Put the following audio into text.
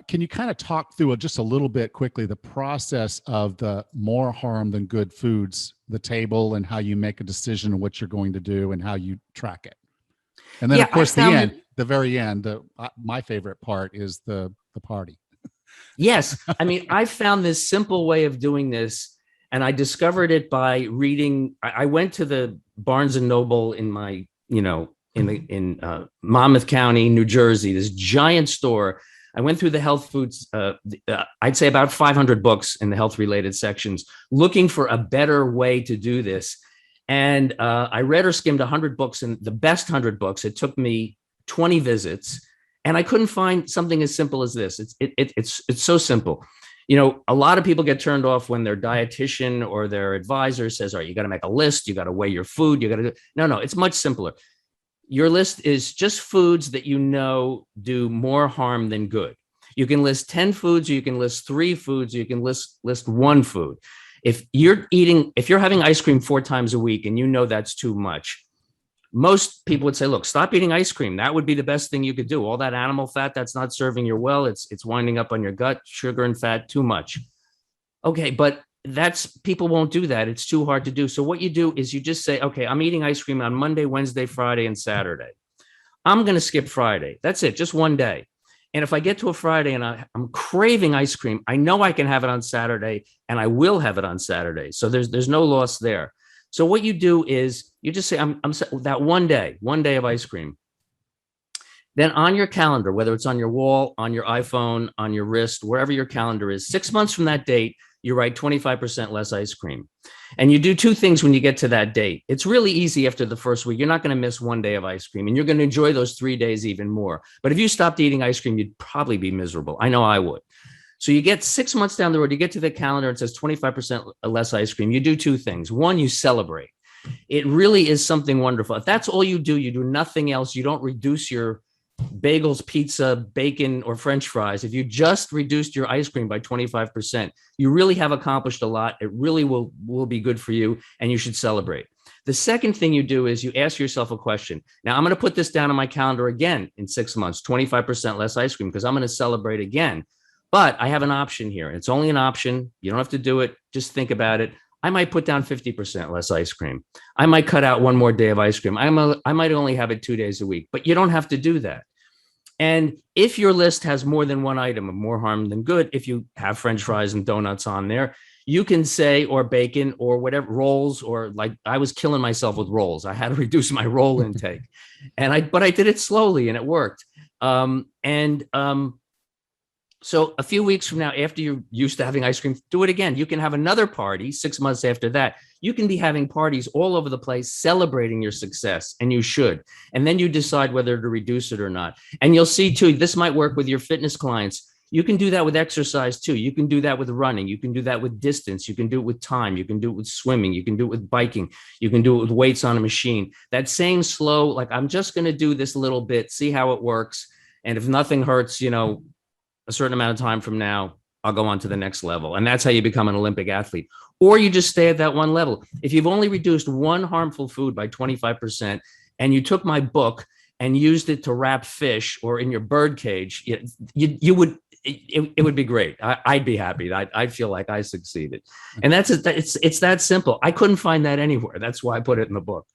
Can you kind of talk through just a little bit quickly the process of the more harm than good foods, the table, and how you make a decision on what you're going to do and how you track it? And then, Yeah, of I course, the found end, the very end. My favorite part is the party. Yes. I mean, I found this simple way of doing this, and I discovered it by reading. I went to the Barnes and Noble in my, in Monmouth County, New Jersey, this giant store. I went through the health foods, I'd say about 500 books in the health related sections, looking for a better way to do this. And I read or skimmed 100 books, and the best 100 books, it took me 20 visits, and I couldn't find something as simple as this. It's so simple. A lot of people get turned off when their dietitian or their advisor says, "All right, you got to make a list. You got to weigh your food. You got to do." No, it's much simpler. Your list is just foods that do more harm than good. You can list 10 foods, or you can list 3 foods, or you can list one food. If you're having ice cream 4 times a week and that's too much, most people would say, look, stop eating ice cream. That would be the best thing you could do. All that animal fat, that's not serving you well. It's winding up on your gut, sugar and fat, too much. Okay, but people won't do that. It's too hard to do. So what you do is you just say, okay, I'm eating ice cream on Monday, Wednesday, Friday, and Saturday. I'm going to skip Friday. That's it, just one day. And if I get to a Friday and I'm craving ice cream, I know I can have it on Saturday, and I will have it on Saturday. So there's no loss there. So what you do is you just say, I'm that one day of ice cream. Then on your calendar, whether it's on your wall, on your iPhone, on your wrist, wherever your calendar is, 6 months from that date, you write 25% less ice cream. And you do 2 things when you get to that date. It's really easy after the first week. You're not going to miss one day of ice cream, and you're going to enjoy those 3 days even more. But if you stopped eating ice cream, you'd probably be miserable. I know I would. So you get 6 months down the road, you get to the calendar, it says 25% less ice cream. You do 2 things. One, you celebrate. It really is something wonderful. If that's all you do nothing else. You don't reduce your bagels, pizza, bacon, or French fries. If you just reduced your ice cream by 25%, you really have accomplished a lot. It really will be good for you, and you should celebrate. The second thing you do is you ask yourself a question. Now, I'm going to put this down on my calendar again in 6 months, 25% less ice cream, because I'm going to celebrate again. But I have an option here. It's only an option. You don't have to do it. Just think about it. I might put down 50% less ice cream. I might cut out one more day of ice cream. I might only have it 2 days a week, but you don't have to do that. And if your list has more than one item of more harm than good, if you have French fries and donuts on there, you can say, or bacon or whatever, rolls, or like I was killing myself with rolls. I had to reduce my roll intake, but I did it slowly and it worked. So a few weeks from now, after you're used to having ice cream, do it again. You can have another party 6 months after that. You can be having parties all over the place, celebrating your success, and you should. And then you decide whether to reduce it or not. And you'll see too, this might work with your fitness clients. You can do that with exercise too. You can do that with running. You can do that with distance. You can do it with time. You can do it with swimming. You can do it with biking. You can do it with weights on a machine. That same slow, like I'm just going to do this little bit, see how it works. And if nothing hurts, a certain amount of time from now, I'll go on to the next level. And that's how you become an Olympic athlete. Or you just stay at that one level. If you've only reduced one harmful food by 25%, and you took my book and used it to wrap fish or in your bird cage, it would be great. I'd be happy. I'd feel like I succeeded. And it's that simple. I couldn't find that anywhere. That's why I put it in the book.